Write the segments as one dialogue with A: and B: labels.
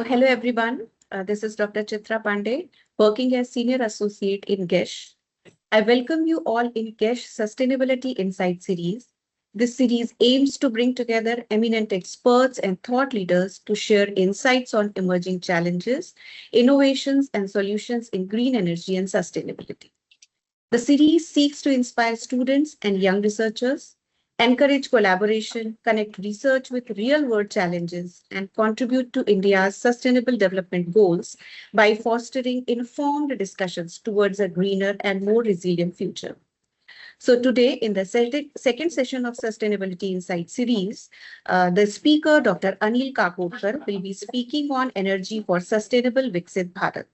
A: Hello everyone. This is Dr. Chitra Pandey, working as Senior Associate in GESH. I welcome you all in GESH Sustainability Insight Series. This series aims to bring together eminent experts and thought leaders to share insights on emerging challenges, innovations, and solutions in green energy and sustainability. The series seeks to inspire students and young researchers, encourage collaboration, connect research with real world challenges, and contribute to India's sustainable development goals by fostering informed discussions towards a greener and more resilient future. So, today, in the second session of Sustainability Insight series, the speaker, Dr. Anil Kakodkar, will be speaking on energy for sustainable Viksit Bharat.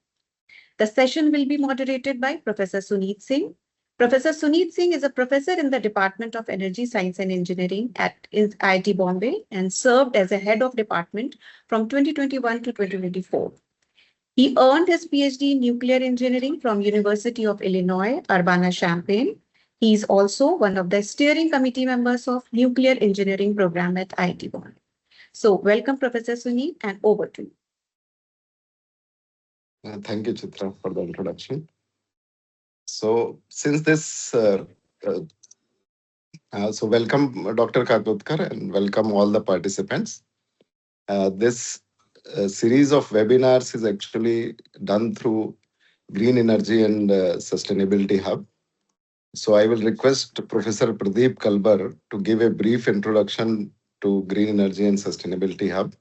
A: The session will be moderated by Professor Suneet Singh. Professor Suneet Singh is a professor in the Department of Energy, Science and Engineering at IIT Bombay and served as a head of department from 2021 to 2024. He earned his PhD in nuclear engineering from University of Illinois, Urbana-Champaign. He is also one of the steering committee members of nuclear engineering program at IIT Bombay. So welcome, Professor Suneet, and over to you.
B: Thank you, Chitra, for the introduction. So, since this, welcome Dr. Kakodkar and welcome all the participants. This series of webinars is actually done through Green Energy and Sustainability Hub. So, I will request Professor Pradeep Kalbar to give a brief introduction to Green Energy and Sustainability Hub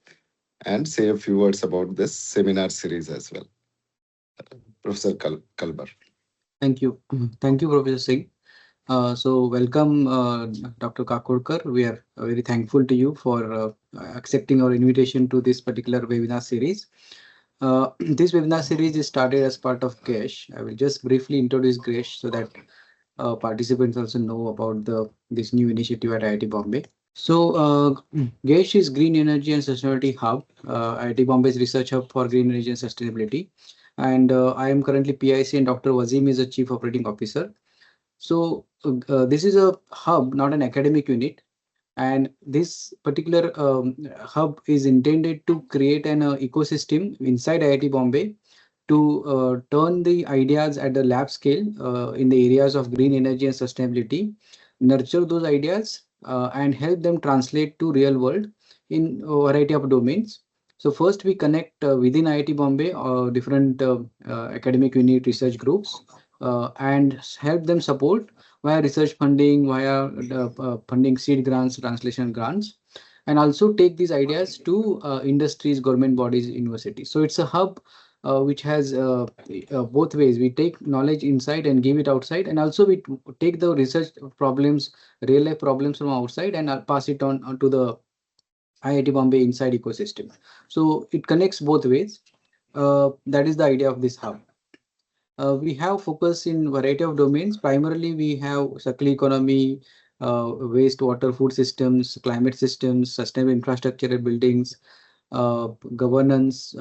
B: and say a few words about this seminar series as well. Professor Kalbar.
C: Thank you. Thank you, Professor Singh. Welcome, Dr. Kakodkar. We are very thankful to you for accepting our invitation to this particular webinar series. This webinar series is started as part of GESH. I will just briefly introduce GESH so that participants also know about this new initiative at IIT Bombay. GESH is Green Energy and Sustainability Hub, IIT Bombay's research hub for green energy and sustainability. And I am currently PIC and Dr. Wazim is the Chief Operating Officer. This is a hub, not an academic unit. And this particular hub is intended to create an ecosystem inside IIT Bombay to turn the ideas at the lab scale in the areas of green energy and sustainability, nurture those ideas and help them translate to real world in a variety of domains. So first we connect within IIT Bombay different academic unit research groups and help them support via research funding, via funding seed grants, translation grants, and also take these ideas to industries, government bodies, universities. So it's a hub which has both ways. We take knowledge inside and give it outside, and also we take the research problems, real life problems from outside and pass it on to the IIT Bombay inside ecosystem. So it connects both ways. That is the idea of this hub. We have focus in variety of domains. Primarily, we have circular economy, wastewater, food systems, climate systems, sustainable infrastructure buildings, governance,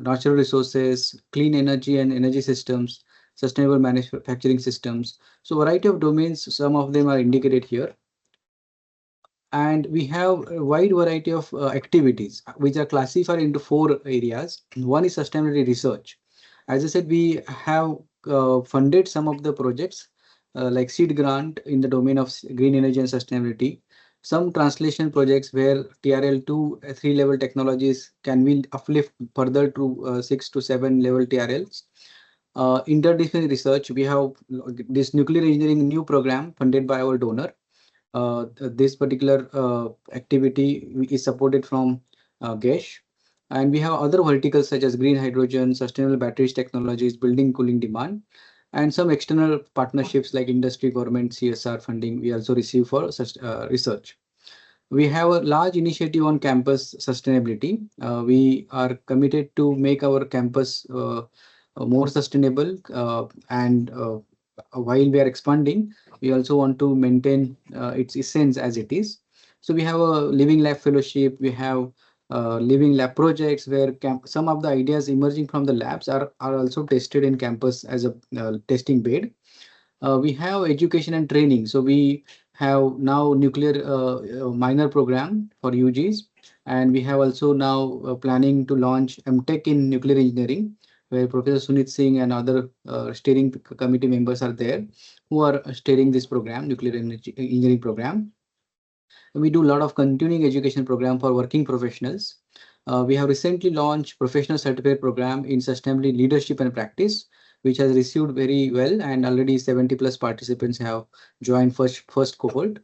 C: natural resources, clean energy and energy systems, sustainable manufacturing systems. So variety of domains, some of them are indicated here. And we have a wide variety of activities which are classified into 4 areas. One is sustainability research. As I said, we have funded some of the projects like seed grant in the domain of green energy and sustainability. Some translation projects where TRL 2, 3 level technologies can be uplift further to 6 to 7 level TRLs. Interdisciplinary research, we have this nuclear engineering new program funded by our donor. This particular activity is supported from GESH. And we have other verticals such as green hydrogen, sustainable batteries technologies, building cooling demand, and some external partnerships like industry, government, CSR funding we also receive for such research. We have a large initiative on campus sustainability. We are committed to make our campus more sustainable and while we are expanding, we also want to maintain its essence as it is. So we have a living lab fellowship, we have living lab projects where some of the ideas emerging from the labs are also tested in campus as a testing bed. We have education and training. So we have now nuclear minor program for UGs, And we have also now planning to launch MTech in nuclear engineering, where Professor Sunit Singh and other steering committee members are there who are steering this program, nuclear energy engineering program. We do a lot of continuing education program for working professionals. We have recently launched professional certificate program in sustainability leadership and practice, which has received very well, and already 70 plus participants have joined first cohort.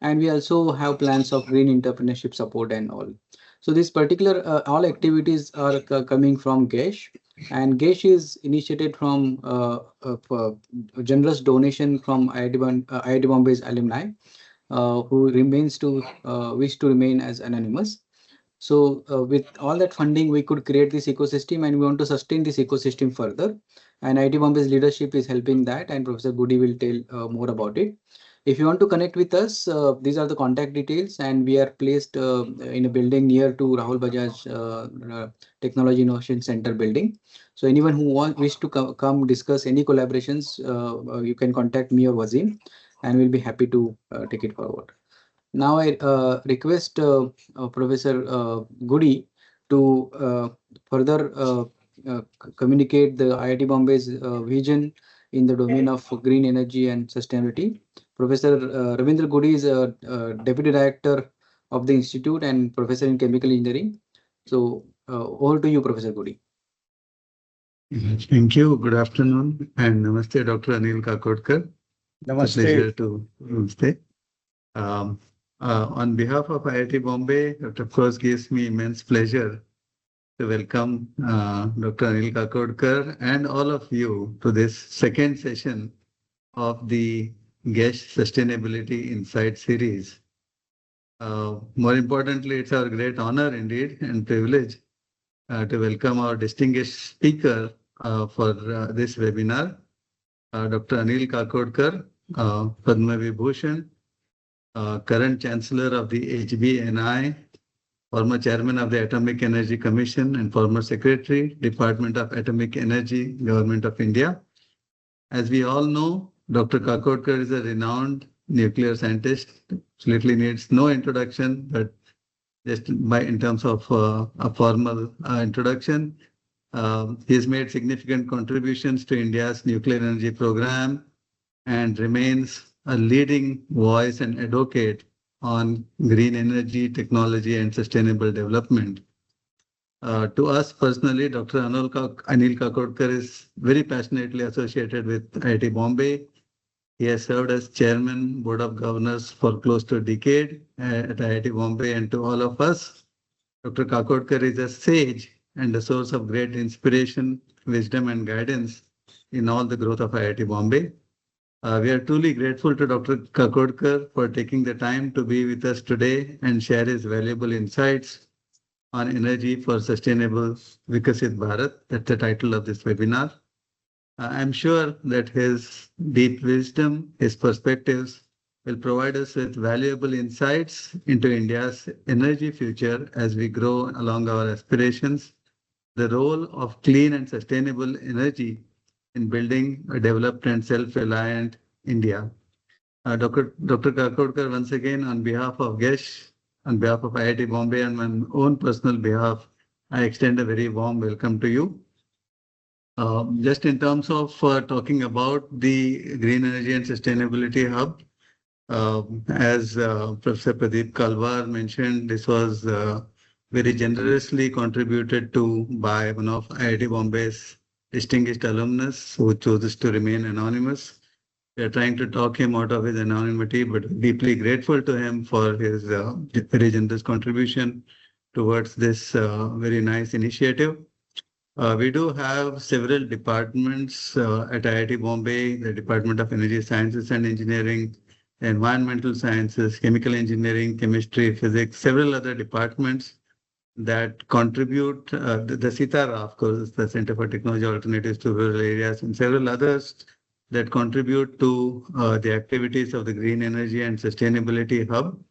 C: And we also have plans of green entrepreneurship support and all. So this particular all activities are coming from GESH, and GESH is initiated from a generous donation from IIT Bombay's alumni, who remains to wish to remain as anonymous. So with all that funding, we could create this ecosystem, and we want to sustain this ecosystem further. And IIT Bombay's leadership is helping that, and Professor Goody will tell more about it. If you want to connect with us, these are the contact details, and we are placed in a building near to Rahul Bajaj Technology Innovation Center building. So anyone who wish to come discuss any collaborations, you can contact me or Wazim, and we'll be happy to take it forward. Now I request Professor Goody to further communicate the IIT Bombay's vision in the domain of green energy and sustainability. Professor Ravindra Goody is a Deputy Director of the Institute and Professor in Chemical Engineering. So over to you, Professor Goody.
D: Thank you. Good afternoon, and namaste, Dr. Anil Kakodkar.
E: Namaste.
D: It's a pleasure to stay. On behalf of IIT Bombay, it of course gives me immense pleasure to welcome Dr. Anil Kakodkar and all of you to this second session of the GESH Sustainability Insight series. More importantly, it's our great honor indeed and privilege to welcome our distinguished speaker for this webinar, Dr. Anil Kakodkar, Padma Vibhushan, current Chancellor of the HBNI, former Chairman of the Atomic Energy Commission and former Secretary, Department of Atomic Energy, Government of India. As we all know, Dr. Kakodkar is a renowned nuclear scientist. Absolutely needs no introduction, but just in terms of a formal introduction, he has made significant contributions to India's nuclear energy program and remains a leading voice and advocate on green energy, technology, and sustainable development. To us personally, Dr. Anil Kakodkar is very passionately associated with IIT Bombay. He has served as Chairman, Board of Governors for close to a decade at IIT Bombay, and to all of us, Dr. Kakodkar is a sage and a source of great inspiration, wisdom, and guidance in all the growth of IIT Bombay. We are truly grateful to Dr. Kakodkar for taking the time to be with us today and share his valuable insights on energy for sustainable Vikasit Bharat. That's the title of this webinar. I'm sure that his deep wisdom, his perspectives will provide us with valuable insights into India's energy future as we grow along our aspirations, the role of clean and sustainable energy in building a developed and self-reliant India. Dr. Kakodkar, once again, on behalf of GESH, on behalf of IIT Bombay and my own personal behalf, I extend a very warm welcome to you. Just in terms of talking about the Green Energy and Sustainability Hub, as Professor Pradeep Kalwar mentioned, this was very generously contributed to by one of IIT Bombay's distinguished alumnus who chooses to remain anonymous. We are trying to talk him out of his anonymity, but deeply grateful to him for his very generous contribution towards this very nice initiative. We do have several departments at IIT Bombay, the Department of Energy Sciences and Engineering, Environmental Sciences, Chemical Engineering, Chemistry, Physics, several other departments that contribute, the CITARA, of course, the Center for Technology Alternatives to Rural Areas, and several others that contribute to the activities of the Green Energy and Sustainability Hub.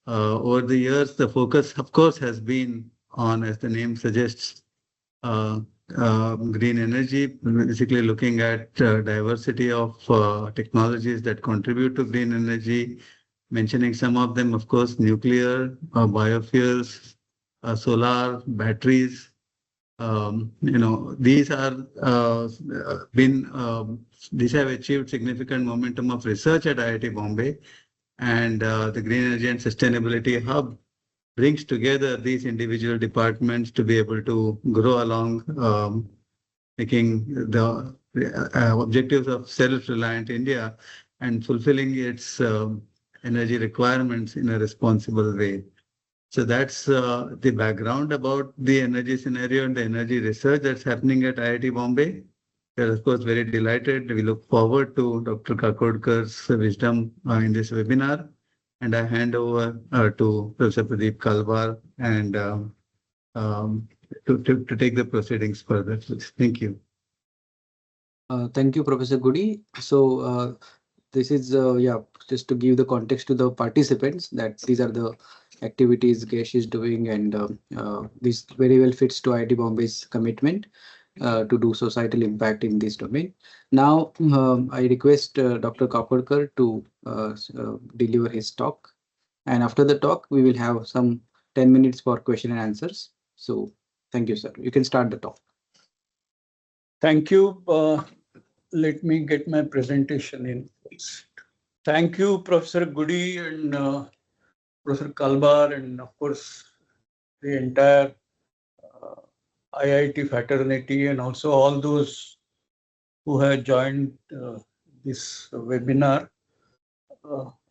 D: Over the years, the focus, of course, has been on, as the name suggests, green energy, basically looking at diversity of technologies that contribute to green energy, mentioning some of them, of course, nuclear, biofuels, solar, batteries. These are these have achieved significant momentum of research at IIT Bombay, and the Green Energy and Sustainability Hub brings together these individual departments to be able to grow along, making the objectives of self-reliant India and fulfilling its energy requirements in a responsible way. So that's the background about the energy scenario and the energy research that's happening at IIT Bombay. We're of course very delighted. We look forward to Dr. Kakodkar's wisdom in this webinar. And I hand over to Professor Pradeep Kalwar and to take the proceedings further. Thank you.
C: Thank you, Professor Goody. So this is just to give the context to the participants that these are the activities GESH is doing, and this very well fits to IIT Bombay's commitment to do societal impact in this domain. Now I request Dr. Kakodkar to deliver his talk, and after the talk we will have some 10 minutes for question and answers. So thank you, sir. You can start the talk.
E: Thank you. Let me get my presentation in. Thank you, Professor Goody and Professor Kalbar, and of course the entire IIT fraternity, and also all those who have joined this webinar.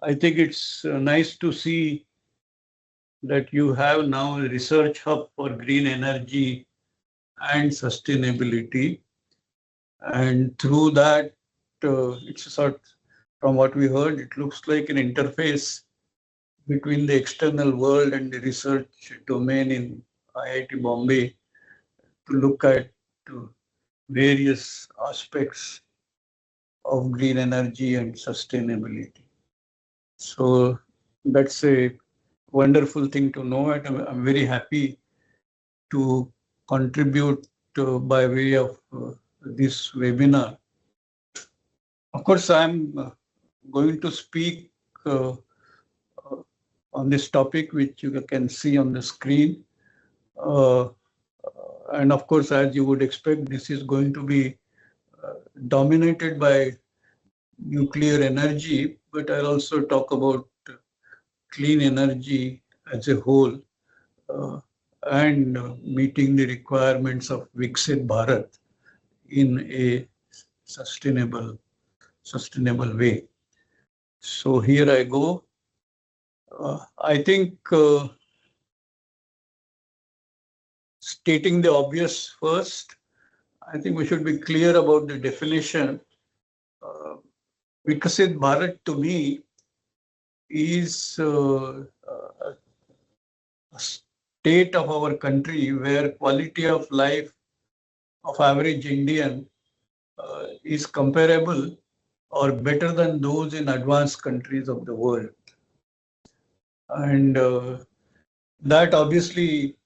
E: I think it's nice to see that you have now a research hub for green energy and sustainability. And through that, it's a sort, from what we heard, it looks like an interface between the external world and the research domain in IIT Bombay to look at various aspects of green energy and sustainability. So that's a wonderful thing to know, and I'm very happy to contribute by way of this webinar. Of course, I'm going to speak on this topic, which you can see on the screen. And of course, as you would expect, this is going to be dominated by nuclear energy, but I'll also talk about clean energy as a whole and meeting the requirements of Vikasit Bharat in a sustainable way. So here I go. I think stating the obvious first, I think we should be clear about the definition. Vikasit Bharat to me is a state of our country where quality of life of average Indian is comparable or better than those in advanced countries of the world. And that obviously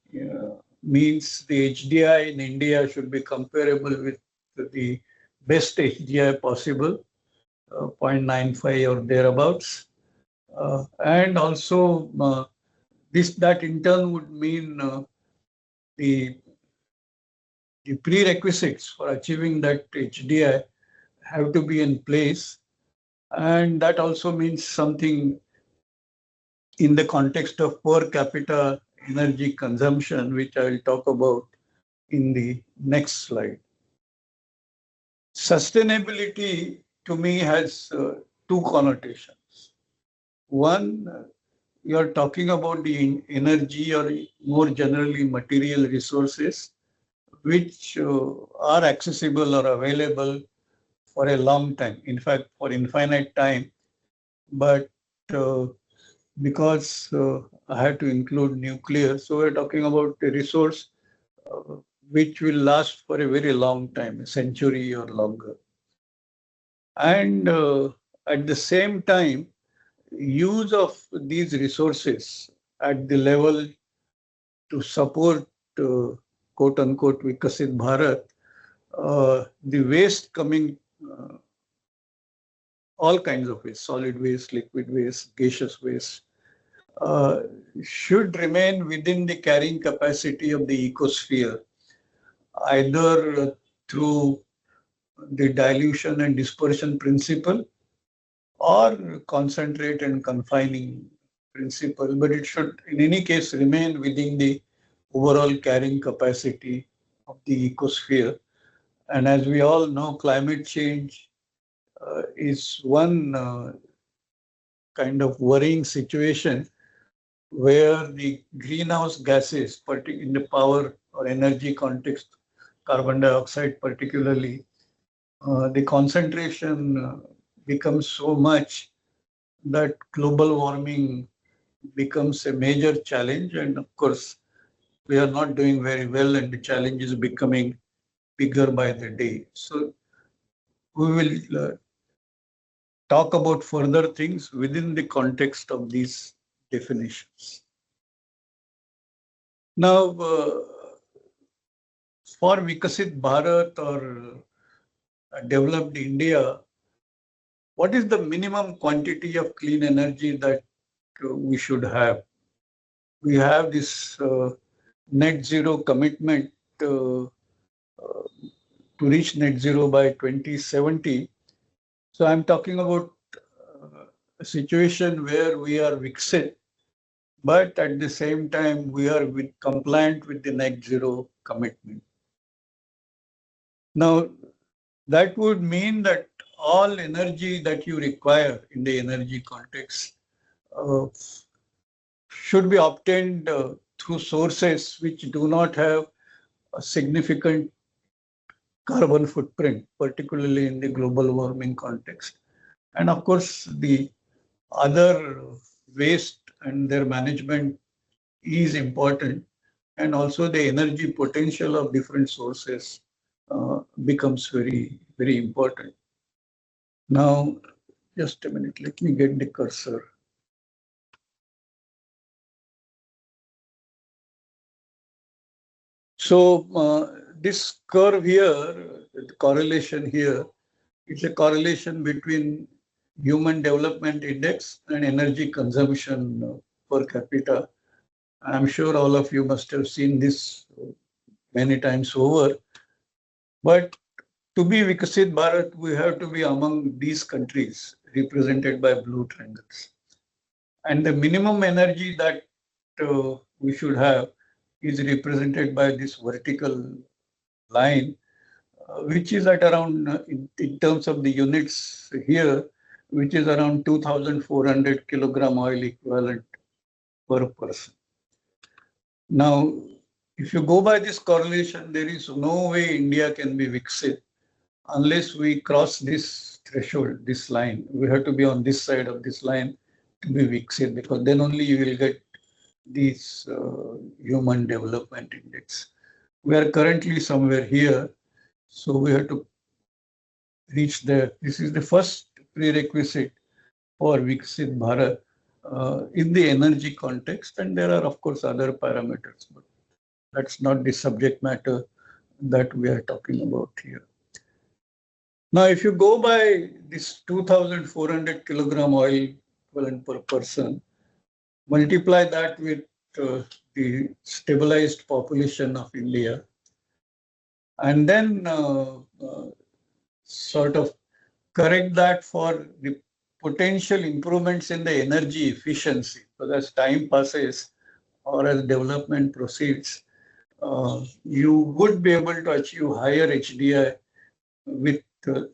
E: means the HDI in India should be comparable with the best HDI possible, 0.95 or thereabouts. And also that in turn would mean the prerequisites for achieving that HDI have to be in place. And that also means something in the context of per capita energy consumption, which I will talk about in the next slide. Sustainability to me has two connotations. One, you're talking about the energy or more generally material resources which are accessible or available for a long time, in fact, for infinite time. But because I had to include nuclear, so we're talking about a resource which will last for a very long time, a century or longer. And at the same time, use of these resources at the level to support quote unquote Vikasit Bharat, the waste coming, all kinds of waste, solid waste, liquid waste, gaseous waste, should remain within the carrying capacity of the ecosphere, either through the dilution and dispersion principle or concentrate and confining principle, but it should in any case remain within the overall carrying capacity of the ecosphere. And as we all know, climate change is one kind of worrying situation where the greenhouse gases, in the power or energy context, carbon dioxide particularly, the concentration becomes so much that global warming becomes a major challenge. And of course, we are not doing very well, and the challenge is becoming bigger by the day. So we will talk about further things within the context of these definitions. Now, for Vikasit Bharat or developed India, what is the minimum quantity of clean energy that we should have? We have this net zero commitment to reach net zero by 2070. So I'm talking about a situation where we are Viksit, but at the same time we are compliant with the net zero commitment. Now, that would mean that all energy that you require in the energy context should be obtained through sources which do not have a significant carbon footprint, particularly in the global warming context. And of course, the other waste and their management is important, and also the energy potential of different sources becomes very, very important. Now, just a minute, let me get the cursor. So this curve here, the correlation here, it's a correlation between Human Development Index and energy consumption per capita. I'm sure all of you must have seen this many times over. But to be Vikasit Bharat, we have to be among these countries represented by blue triangles. And the minimum energy that we should have is represented by this vertical line, which is at around, in terms of the units here, which is around 2,400 kilogram oil equivalent per person. Now, if you go by this correlation, there is no way India can be Viksit unless we cross this threshold, this line. We have to be on this side of this line to be Viksit, because then only you will get these Human Development Index. We are currently somewhere here, so we have to reach there. This is the first prerequisite for Vikasit Bharat in the energy context, and there are of course other parameters, but that's not the subject matter that we are talking about here. Now, if you go by this 2,400 kilogram oil equivalent per person, multiply that with the stabilized population of India, and then sort of correct that for the potential improvements in the energy efficiency. Because as time passes or as development proceeds, you would be able to achieve higher HDI with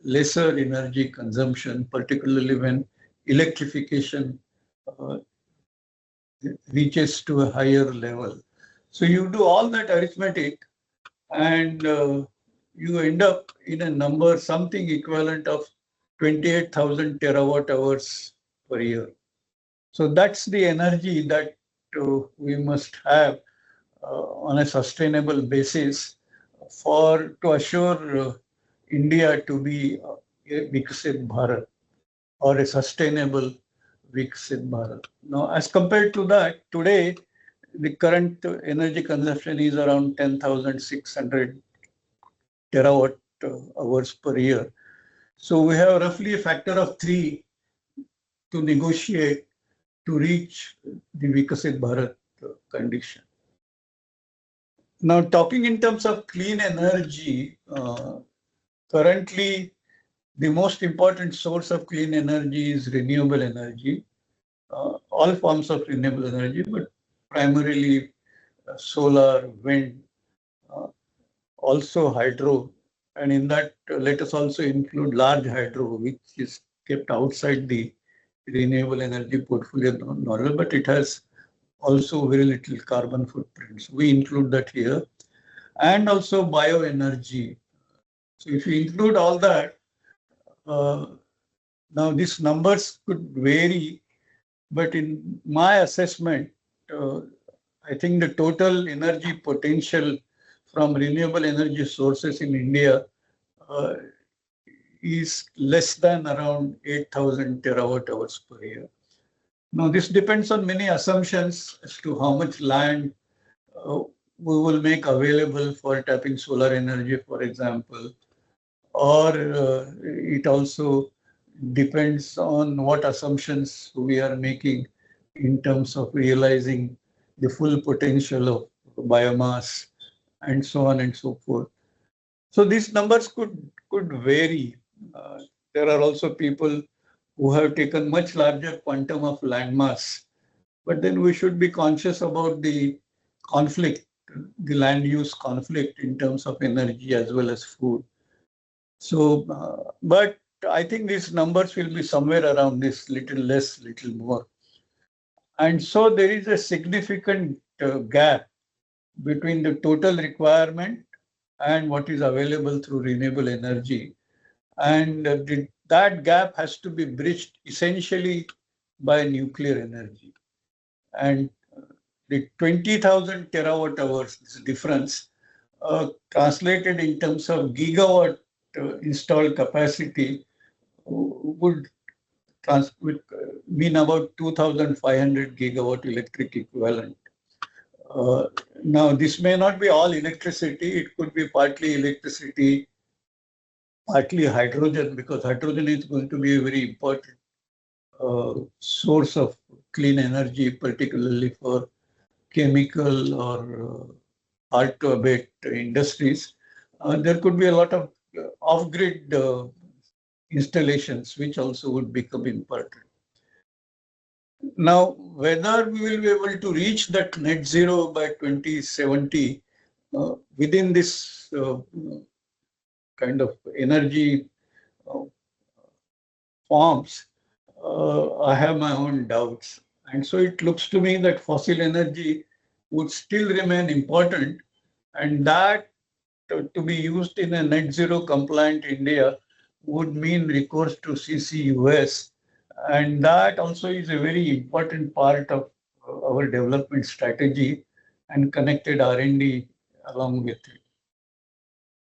E: lesser energy consumption, particularly when electrification reaches to a higher level. So you do all that arithmetic and you end up in a number something equivalent of 28,000 terawatt hours per year. So that's the energy that we must have on a sustainable basis to assure India to be a Vikasit Bharat or a sustainable Vikasit Bharat. Now, as compared to that, today the current energy consumption is around 10,600 terawatt hours per year. So we have roughly a factor of 3 to negotiate to reach the Vikasit Bharat condition. Now, talking in terms of clean energy, currently the most important source of clean energy is renewable energy, all forms of renewable energy, but primarily solar, wind, also hydro. And in that, let us also include large hydro, which is kept outside the renewable energy portfolio model, but it has also very little carbon footprints. We include that here. And also bioenergy. So if you include all that, now these numbers could vary, but in my assessment, I think the total energy potential from renewable energy sources in India is less than around 8,000 terawatt hours per year. Now, this depends on many assumptions as to how much land we will make available for tapping solar energy, for example, or it also depends on what assumptions we are making in terms of realizing the full potential of biomass and so on and so forth. So these numbers could vary. There are also people who have taken much larger quantum of land mass, but then we should be conscious about the conflict, the land use conflict in terms of energy as well as food. So, but I think these numbers will be somewhere around this, little less, little more. And so there is a significant gap between the total requirement and what is available through renewable energy. And that gap has to be bridged essentially by nuclear energy. And the 20,000 terawatt hours, this difference, translated in terms of gigawatt installed capacity, would mean about 2,500 gigawatt electric equivalent. Now, this may not be all electricity. It could be partly electricity, partly hydrogen, because hydrogen is going to be a very important source of clean energy, particularly for chemical or hard to abate industries. There could be a lot of off-grid installations, which also would become important. Now, whether we will be able to reach that net zero by 2070 within this kind of energy forms, I have my own doubts. And so it looks to me that fossil energy would still remain important, and that to be used in a net zero compliant India would mean recourse to CCUS. And that also is a very important part of our development strategy and connected R&D along with it.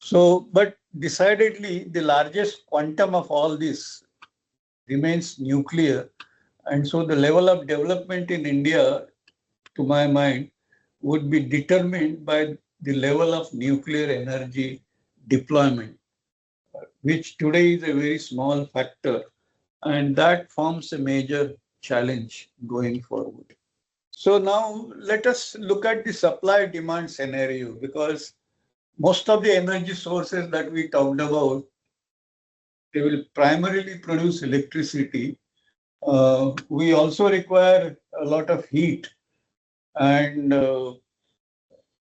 E: So, but decidedly, the largest quantum of all this remains nuclear. And so the level of development in India, to my mind, would be determined by the level of nuclear energy deployment, which today is a very small factor. And that forms a major challenge going forward. So now let us look at the supply-demand scenario, because most of the energy sources that we talked about, they will primarily produce electricity. We also require a lot of heat. And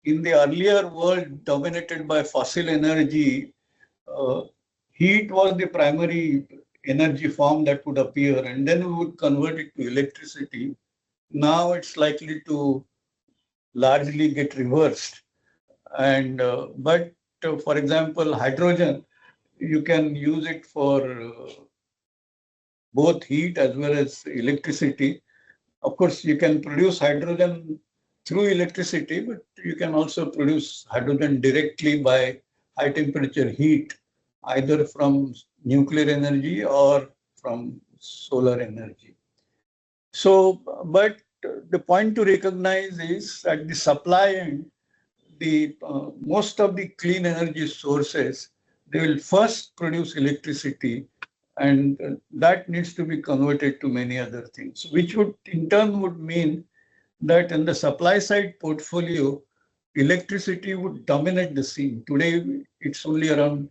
E: in the earlier world dominated by fossil energy, heat was the primary energy form that would appear, and then we would convert it to electricity. Now it's likely to largely get reversed. And but for example, hydrogen, you can use it for both heat as well as electricity. Of course, you can produce hydrogen through electricity, but you can also produce hydrogen directly by high temperature heat, either from nuclear energy or from solar energy. So, but the point to recognize is at the supply end, the most of the clean energy sources, they will first produce electricity And that needs to be converted to many other things, which would in turn would mean that in the supply side portfolio, electricity would dominate the scene. Today, it's only around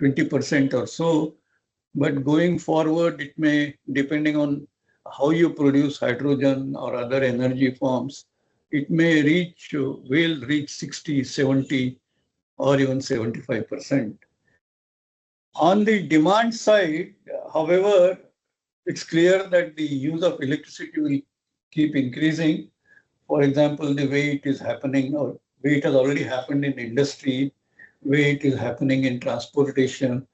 E: 20% or so, but going forward, it may, depending on how you produce hydrogen or other energy forms, it may reach, will reach 60, 70, or even 75%. On the demand side, however, it's clear that the use of electricity will keep increasing. For example, the way it is happening, or way it has already happened in industry, way it is happening in transportation,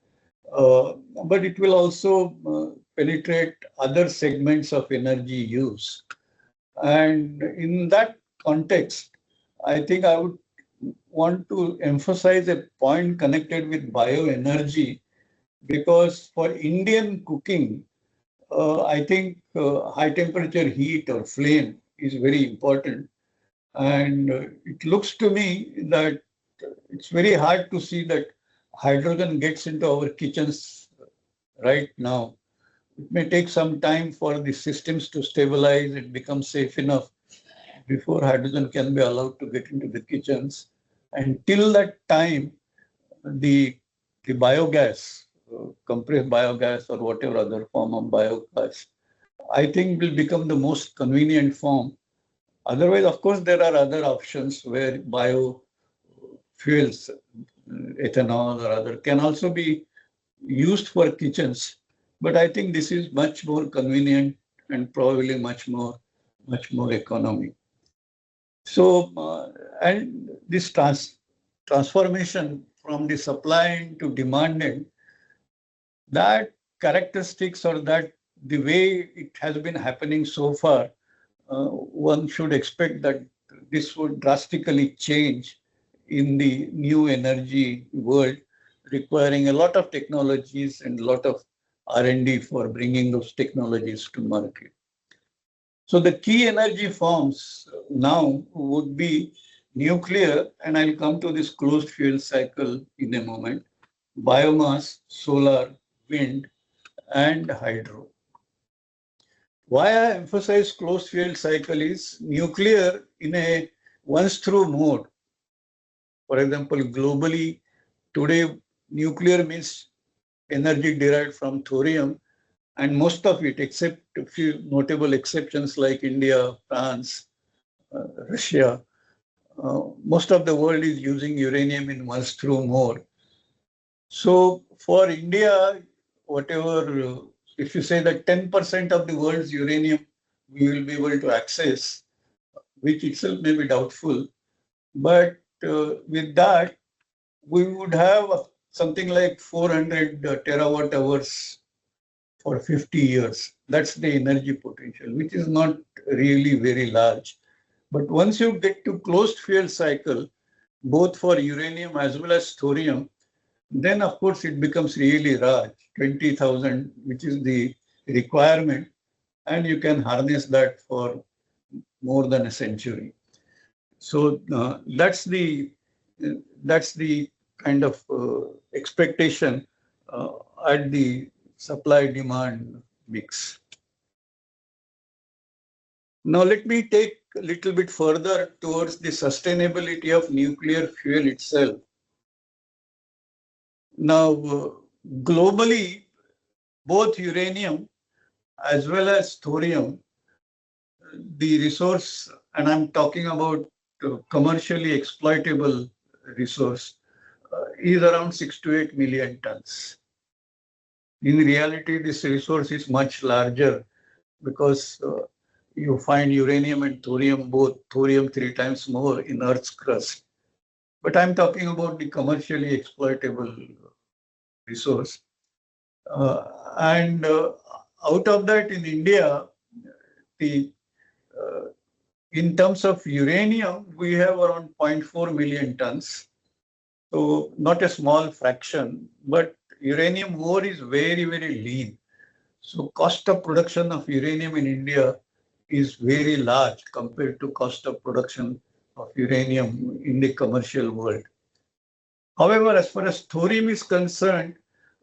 E: but it will also penetrate other segments of energy use. And in that context, I think I would want to emphasize a point connected with bioenergy, because for Indian cooking, I think high temperature heat or flame is very important. And it looks to me that it's very hard to see that hydrogen gets into our kitchens right now. It may take some time for the systems to stabilize and become safe enough before hydrogen can be allowed to get into the kitchens. And till that time, the biogas, compressed biogas or whatever other form of biogas, I think will become the most convenient form. Otherwise, of course, there are other options where biofuels, ethanol or other, can also be used for kitchens. But I think this is much more convenient and probably much more economic. So, and this transformation from the supply to demand, that characteristics or that the way it has been happening so far, one should expect that this would drastically change in the new energy world, requiring a lot of technologies and a lot of R&D for bringing those technologies to market. So the key energy forms now would be nuclear, and I'll come to this closed fuel cycle in a moment, biomass, solar, wind, and hydro. Why I emphasize closed fuel cycle is nuclear in a once through mode. For example, globally, today, nuclear means energy derived from thorium, and most of it, except a few notable exceptions like India, France, Russia, most of the world is using uranium in once through mode. So for India, whatever, if you say that 10% of the world's uranium we will be able to access, which itself may be doubtful, but with that, we would have something like 400 terawatt hours for 50 years. That's the energy potential, which is not really very large. But once you get to closed fuel cycle, both for uranium as well as thorium, then of course it becomes really large, 20,000, which is the requirement, and you can harness that for more than a century. So that's the kind of expectation at the supply-demand mix. Now let me take a little bit further towards the sustainability of nuclear fuel itself. Now, globally, both uranium as well as thorium, the resource, and I'm talking about commercially exploitable resource, is around 6 to 8 million tons. In reality, this resource is much larger because you find uranium and thorium, both thorium 3 times more in Earth's crust. But I'm talking about the commercially exploitable resource. And out of that, in India, in terms of uranium, we have around 0.4 million tons. So not a small fraction, but uranium ore is very, very lean. So cost of production of uranium in India is very large compared to cost of production of uranium in the commercial world. However, as far as thorium is concerned,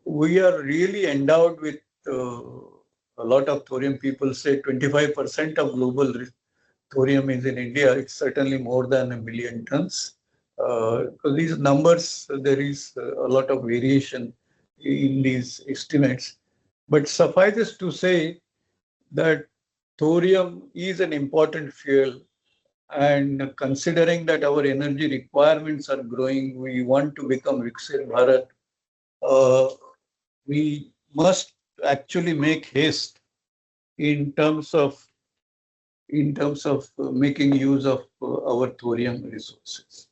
E: we are really endowed with a lot of thorium people say 25% of global thorium is in India. It's certainly more than 1 million tons. Because these numbers, there is a lot of variation in these estimates. But suffices to say that thorium is an important fuel, and considering that our energy requirements are growing, we want to become Viksit Bharat. We must actually make haste in terms of making use of our thorium resources.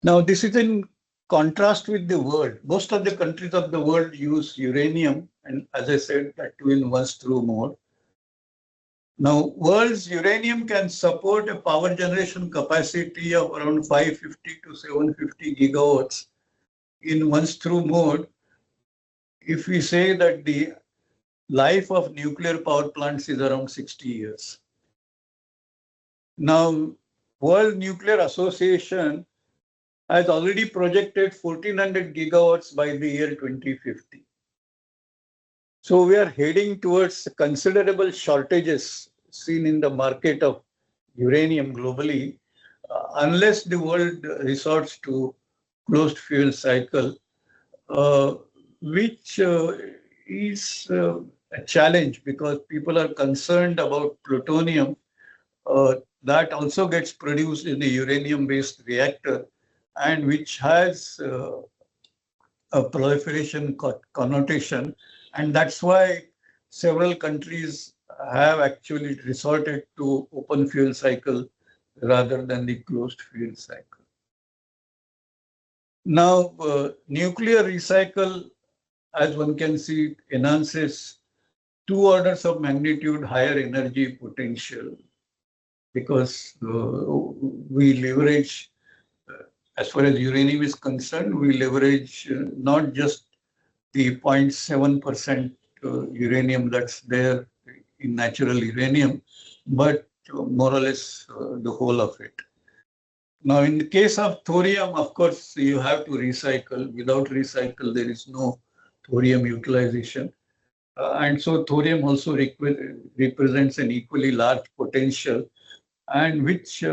E: Now, this is in contrast with the world. Most of the countries of the world use uranium, and as I said, that too in once-through mode. Now, world's uranium can support a power generation capacity of around 550 to 750 gigawatts in once-through mode. If we say that the life of nuclear power plants is around 60 years. Now, World Nuclear Association has already projected 1400 gigawatts by the year 2050. So we are heading towards considerable shortages seen in the market of uranium globally, unless the world resorts to closed fuel cycle, which is a challenge because people are concerned about plutonium that also gets produced in a uranium-based reactor, and which has a proliferation connotation. And that's why several countries have actually resorted to open fuel cycle rather than the closed fuel cycle. Now, nuclear recycle, as one can see, enhances 2 orders of magnitude higher energy potential because we leverage, as far as uranium is concerned, we leverage not just the 0.7% uranium that's there in natural uranium, but more or less the whole of it. Now, in the case of thorium, of course, you have to recycle. Without recycle, there is no thorium utilization. And so thorium also represents an equally large potential, and which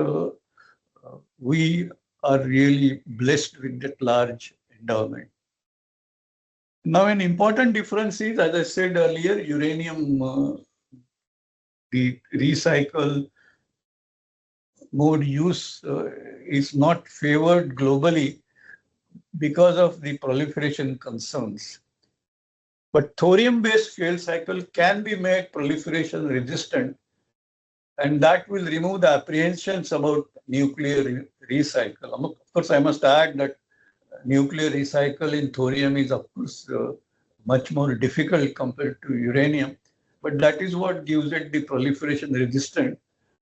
E: we are really blessed with that large endowment. Now, an important difference is, as I said earlier, uranium, the recycle mode use is not favored globally because of the proliferation concerns. But thorium-based fuel cycle can be made proliferation resistant, and that will remove the apprehensions about nuclear recycle. Of course, I must add that nuclear recycle in thorium is, of course, much more difficult compared to uranium, but that is what gives it the proliferation resistant.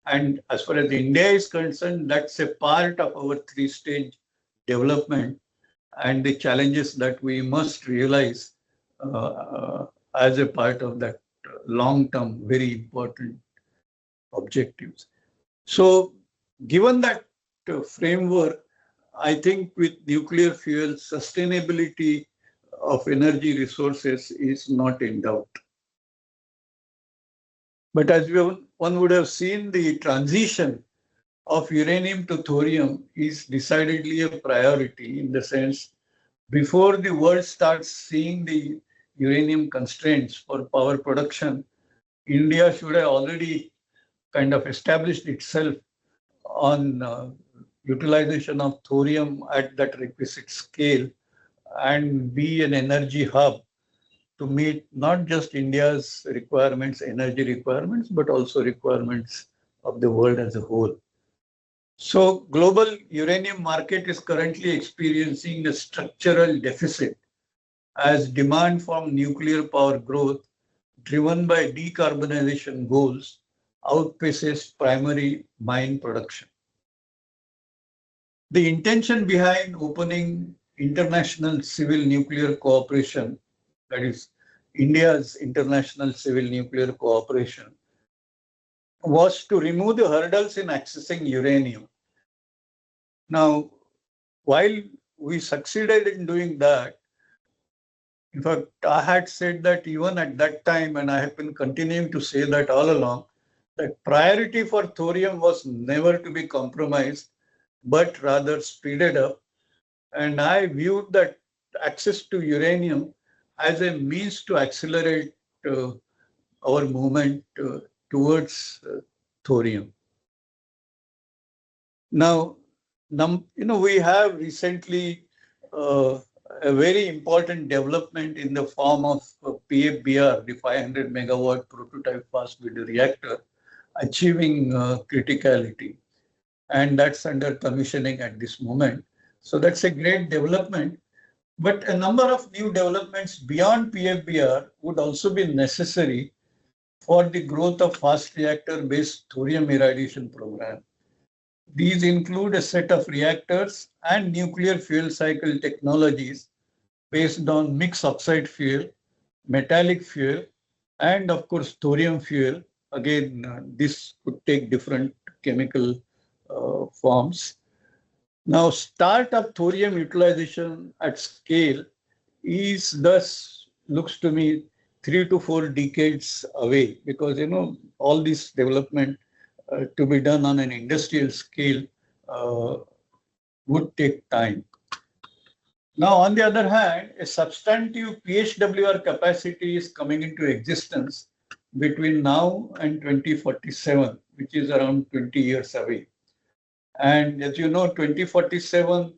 E: And as far as India is concerned, that's a part of our 3-stage development and the challenges that we must realize as a part of that long-term, very important objectives. So, given that framework, I think with nuclear fuel, sustainability of energy resources is not in doubt. But as one would have seen, the transition of uranium to thorium is decidedly a priority in the sense, before the world starts seeing the uranium constraints for power production, India should have already kind of established itself on utilization of thorium at that requisite scale and be an energy hub to meet not just India's requirements, energy requirements, but also requirements of the world as a whole. So global uranium market is currently experiencing a structural deficit as demand from nuclear power growth driven by decarbonization goals outpaces primary mine production. The intention behind opening International Civil Nuclear Cooperation, that is India's International Civil Nuclear Cooperation, was to remove the hurdles in accessing uranium. Now, while we succeeded in doing that, In fact, I had said that even at that time, and I have been continuing to say that all along, that priority for thorium was never to be compromised, but rather speeded up. And I viewed that access to uranium as a means to accelerate our movement towards thorium. Now, we have recently a very important development in the form of PFBR, the 500 megawatt prototype fast breeder reactor, achieving criticality. And that's under commissioning at this moment. So that's a great development. But a number of new developments beyond PFBR would also be necessary for the growth of fast reactor-based thorium irradiation program. These include a set of reactors and nuclear fuel cycle technologies based on mixed oxide fuel, metallic fuel, and of course thorium fuel. Again, this could take different chemical forms. Now, start of thorium utilization at scale is thus, looks to me, 3 to 4 decades away, because all this development to be done on an industrial scale would take time. Now, on the other hand, a substantive PHWR capacity is coming into existence between now and 2047, which is around 20 years away. And as you know, 2047,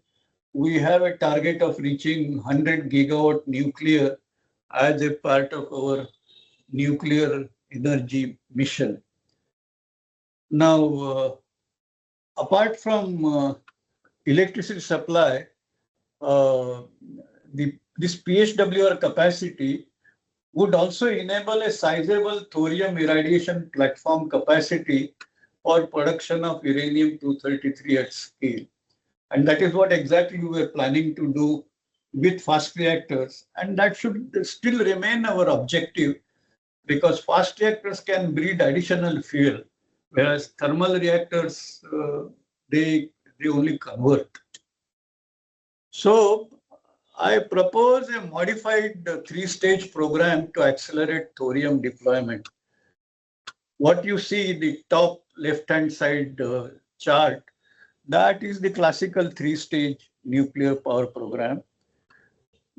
E: we have a target of reaching 100 gigawatt nuclear as a part of our nuclear energy mission. Now, apart from electricity supply, this PHWR capacity would also enable a sizable thorium irradiation platform capacity for production of uranium-233 at scale. And that is what exactly we were planning to do with fast reactors. And that should still remain our objective, because fast reactors can breed additional fuel, whereas thermal reactors, they only convert. So I propose a modified three-stage program to accelerate thorium deployment. What you see in the top left-hand side chart, that is the classical three-stage nuclear power program.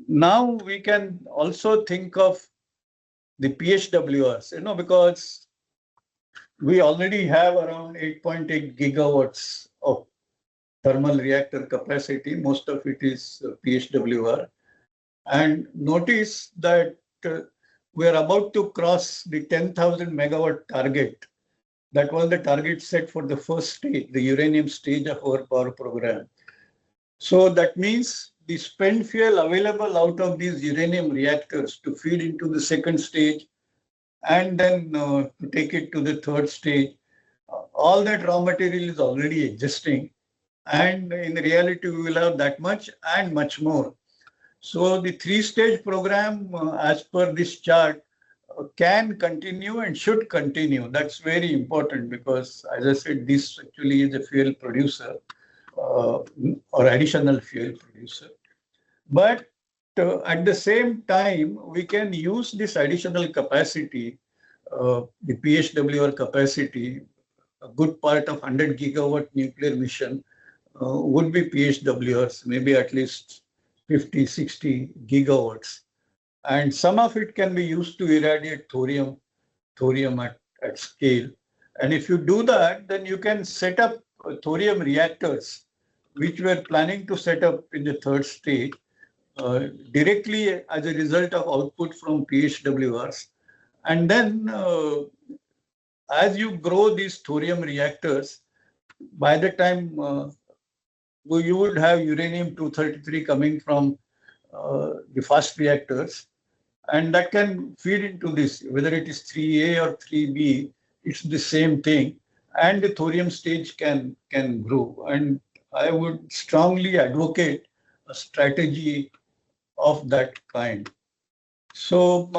E: Now we can also think of the PHWRs, because we already have around 8.8 gigawatts of thermal reactor capacity. Most of it is PHWR. And notice that we are about to cross the 10,000 megawatt target. That was the target set for the first stage, the uranium stage of our power program. So that means the spent fuel available out of these uranium reactors to feed into the second stage and then to take it to the third stage, all that raw material is already existing. And in reality, we will have that much and much more. So the three-stage program, as per this chart, can continue and should continue. That's very important because, as I said, this actually is a fuel producer or additional fuel producer. But at the same time, we can use this additional capacity, the PHWR capacity, a good part of 100 gigawatt nuclear mission would be PHWRs, maybe at least 50, 60 gigawatts. And some of it can be used to irradiate thorium at scale. And if you do that, then you can set up thorium reactors, which we're planning to set up in the third stage, directly as a result of output from PHWRs. And then as you grow these thorium reactors, by the time you would have uranium-233 coming from the fast reactors, and that can feed into this, whether it is 3A or 3B, it's the same thing, and the thorium stage can grow. And I would strongly advocate a strategy of that kind. So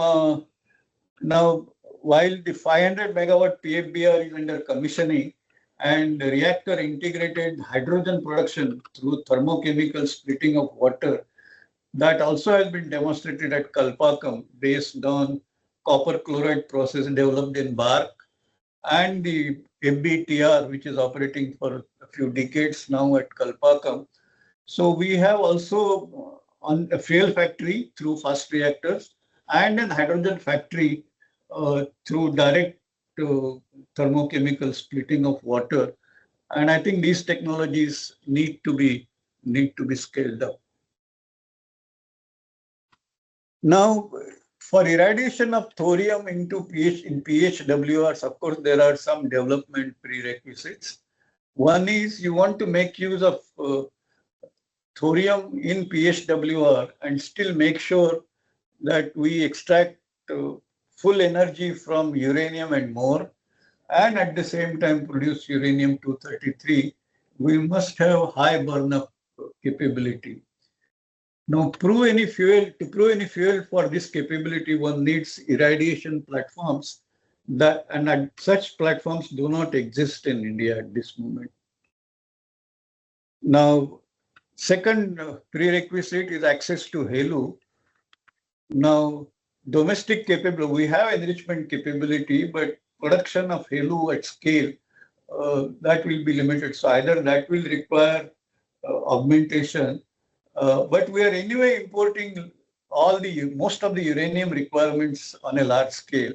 E: now, while the 500 megawatt PFBR is under commissioning and reactor integrated hydrogen production through thermochemical splitting of water, that also has been demonstrated at Kalpakam based on copper chloride process developed in bark and the MBTR, which is operating for a few decades now at Kalpakam. So we have also on a fuel factory through fast reactors and an hydrogen factory through direct thermochemical splitting of water. And I think these technologies need to be scaled up. Now, for irradiation of thorium into PHWRs, of course, there are some development prerequisites. One is you want to make use of thorium in PHWR and still make sure that we extract full energy from uranium and more, and at the same time produce uranium-233. We must have high burn-up capability. Now, to prove any fuel for this capability, one needs irradiation platforms and such platforms do not exist in India at this moment. Now, second prerequisite is access to HALU. Now, domestic capability, we have enrichment capability, but production of HALU at scale, that will be limited. So either that will require augmentation, but we are anyway importing most of the uranium requirements on a large scale.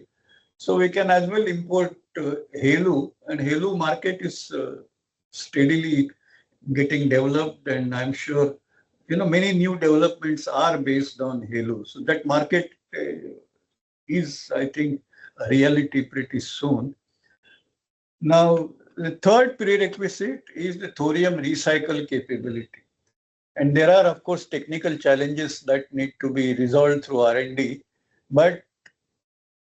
E: So we can as well import HALU, and HALU market is steadily getting developed, and I'm sure many new developments are based on HALU. So that market is, I think, a reality pretty soon. Now, the third prerequisite is the thorium recycle capability. And there are, of course, technical challenges that need to be resolved through R&D. But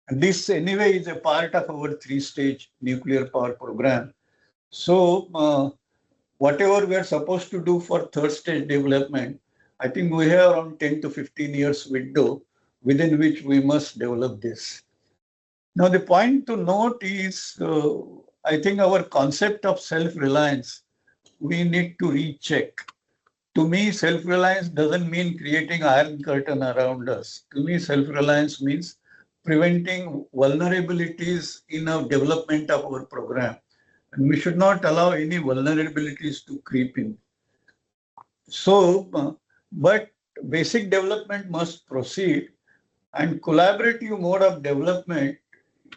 E: this anyway is a part of our 3-stage nuclear power program. So whatever we are supposed to do for third stage development, I think we have around 10 to 15 years window within which we must develop this. Now, the point to note is, I think our concept of self-reliance, we need to recheck. To me, self-reliance doesn't mean creating iron curtain around us. To me, self-reliance means preventing vulnerabilities in our development of our program. And we should not allow any vulnerabilities to creep in. So, but basic development must proceed, and collaborative mode of development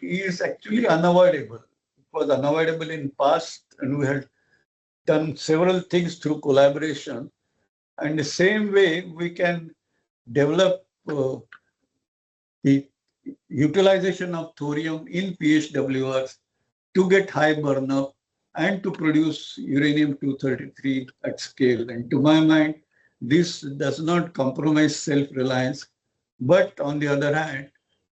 E: is actually unavoidable. It was unavoidable in past, and we had done several things through collaboration. And the same way we can develop the utilization of thorium in PHWRs to get high burn-up and to produce uranium-233 at scale. And to my mind, this does not compromise self-reliance, but on the other hand,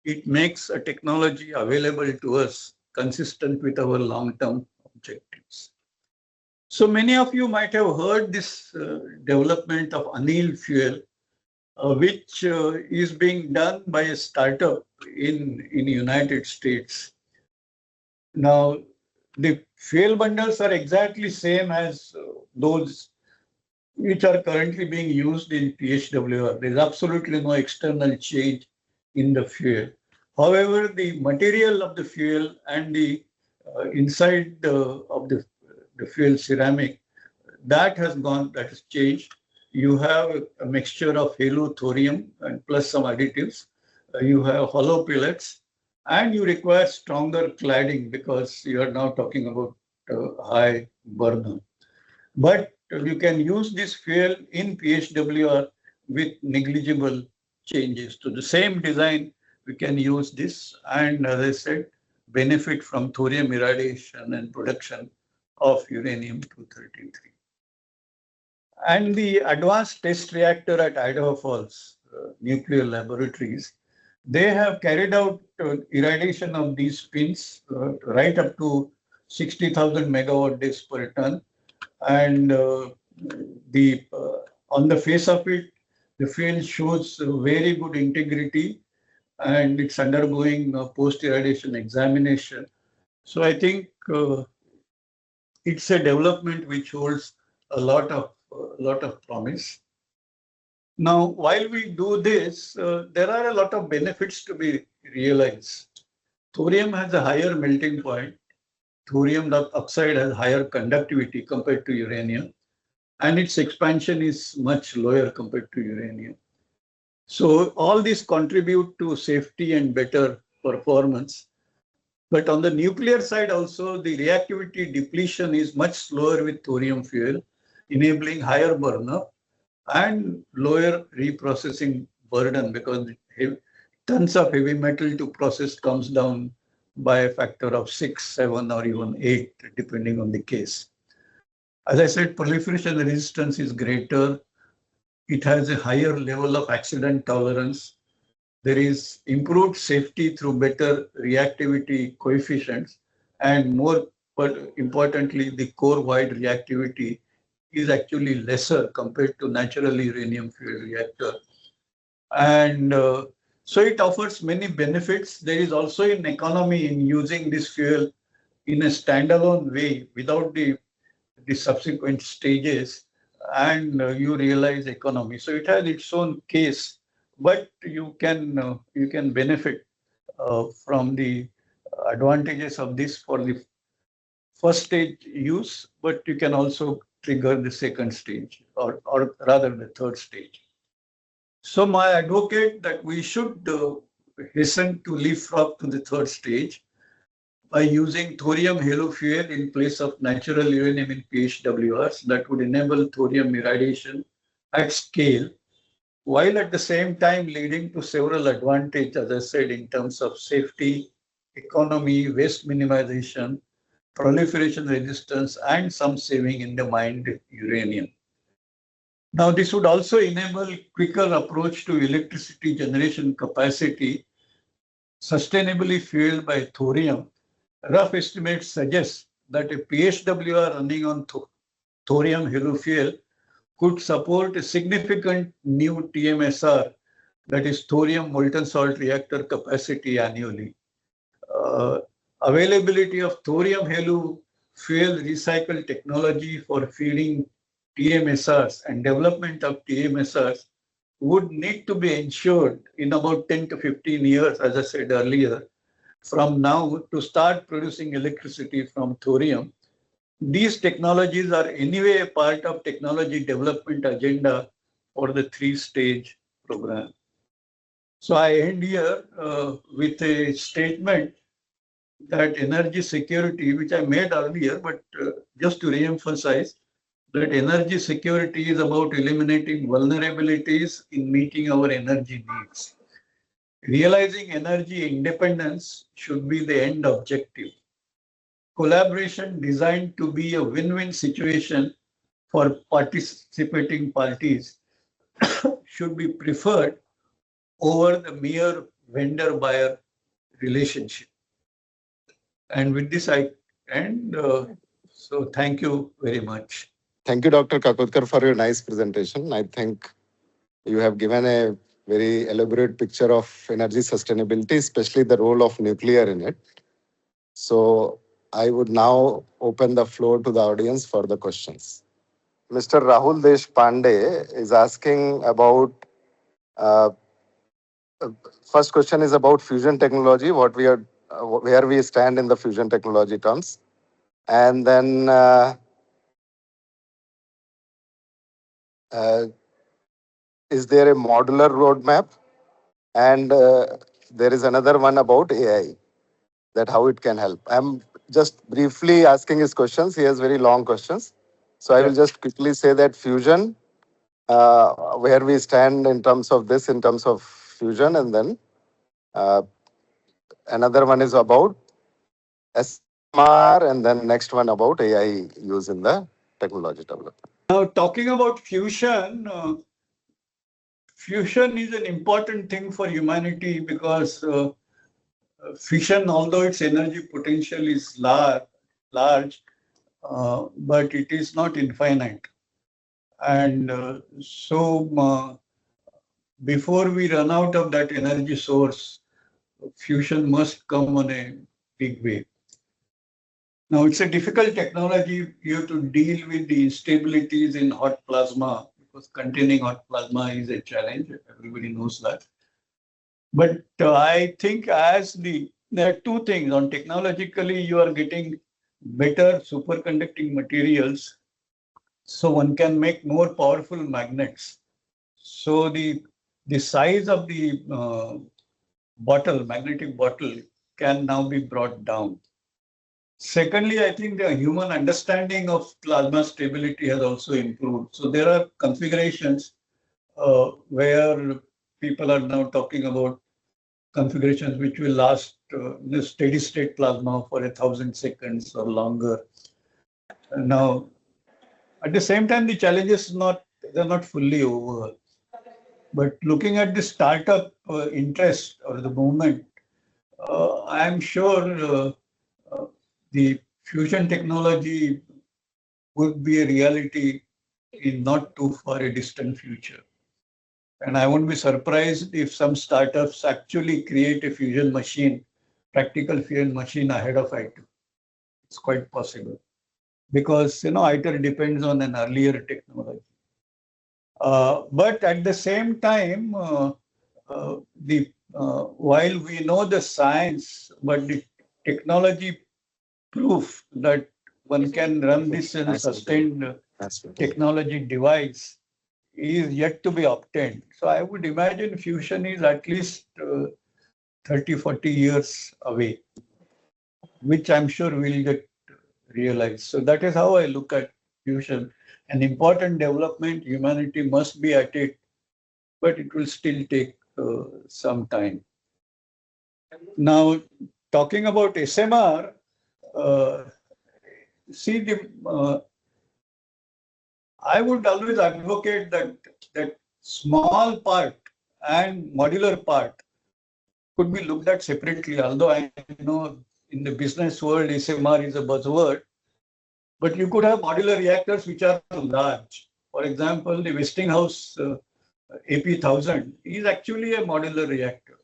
E: it makes a technology available to us consistent with our long-term objectives. So many of you might have heard this development of Anil fuel, which is being done by a startup in United States. Now, the fuel bundles are exactly same as those which are currently being used in PHWR. There is absolutely no external change in the fuel. However, the material of the fuel and the inside of the fuel ceramic, that has changed. You have a mixture of HALU, thorium, and plus some additives. You have hollow pellets, and you require stronger cladding because you are now talking about high burner. But you can use this fuel in PHWR with negligible changes. To the same design, we can use this, and as I said, benefit from thorium irradiation and production of uranium-233. And the advanced test reactor at Idaho Falls nuclear laboratories, they have carried out irradiation of these spins right up to 60,000 megawatt days per ton. And on the face of it, the field shows very good integrity, and it's undergoing post-irradiation examination. So I think it's a development which holds a lot of promise. Now, while we do this, there are a lot of benefits to be realized. Thorium has a higher melting point. Thorium oxide has higher conductivity compared to uranium, and its expansion is much lower compared to uranium. So all these contribute to safety and better performance. But on the nuclear side also, the reactivity depletion is much slower with thorium fuel, enabling higher burnup and lower reprocessing burden, because tons of heavy metal to process comes down by a factor of 6, 7, or even 8, depending on the case. As I said, proliferation resistance is greater. It has a higher level of accident tolerance. There is improved safety through better reactivity coefficients, and more but importantly, the core-wide reactivity is actually lesser compared to natural uranium fuel reactor. And so it offers many benefits. There is also an economy in using this fuel in a standalone way without the subsequent stages, and you realize economy. So it has its own case, but you can benefit from the advantages of this for the first stage use, but you can also trigger the second stage, or rather the third stage. So my advocate that we should hasten to leapfrog to the third stage by using thorium halo fuel in place of natural uranium in PHWRs that would enable thorium irradiation at scale, while at the same time leading to several advantages, as I said, in terms of safety, economy, waste minimization, proliferation resistance, and some saving in the mined uranium. Now, this would also enable quicker approach to electricity generation capacity sustainably fueled by thorium. Rough estimates suggest that a PHWR running on thorium halo fuel could support a significant new TMSR, that is thorium molten salt reactor capacity annually. Availability of thorium halo fuel recycle technology for feeding TMSRs and development of TMSRs would need to be ensured in about 10 to 15 years, as I said earlier, from now to start producing electricity from thorium. These technologies are anyway a part of technology development agenda for the 3-stage program. So I end here with a statement that energy security, which I made earlier, but just to re-emphasize, that energy security is about eliminating vulnerabilities in meeting our energy needs. Realizing energy independence should be the end objective. Collaboration designed to be a win-win situation for participating parties should be preferred over the mere vendor-buyer relationship. And with this, I end. So thank you very much.
B: Thank you, Dr. Kakodkar, for your nice presentation. I think you have given a very elaborate picture of energy sustainability, especially the role of nuclear in it. So I would now open the floor to the audience for the questions. Mr. Rahul Deshpande is asking about, first question is about fusion technology, what we are, where we stand in the fusion technology terms. And then is there a modular roadmap? And there is another one about AI, that how it can help. I'm just briefly asking his questions. He has very long questions. So I will just quickly say that fusion, where we stand in terms of this, in terms of fusion, and then another one is about SMR, and then next one about AI use in the technology development.
E: Now, talking about fusion, fusion is an important thing for humanity because fission, although its energy potential is large, but it is not infinite. And so before we run out of that energy source, fusion must come on a big way. Now, it's a difficult technology. You have to deal with the instabilities in hot plasma because containing hot plasma is a challenge. Everybody knows that. But I think there are two things. On technologically, you are getting better superconducting materials, so one can make more powerful magnets. So the size of the magnetic bottle, can now be brought down. Secondly, I think the human understanding of plasma stability has also improved. So there are configurations where people are now talking about configurations which will last the steady state plasma for 1,000 seconds or longer. Now, at the same time, the challenges they're not fully over. But looking at the startup interest or the movement, I'm sure the fusion technology would be a reality in not too far a distant future. And I won't be surprised if some startups actually create a fusion machine, practical fusion machine ahead of ITER. It's quite possible because, ITER depends on an earlier technology. But at the same time, while we know the science, but the technology proof that one can run this in a sustained technology device is yet to be obtained. So I would imagine fusion is at least 30, 40 years away, which I'm sure will get realized. So that is how I look at fusion. An important development, humanity must be at it, but it will still take some time. Now, talking about SMR, I would always advocate that small part and modular part could be looked at separately. Although I know in the business world, SMR is a buzzword, but you could have modular reactors which are large. For example, the Westinghouse AP1000 is actually a modular reactor.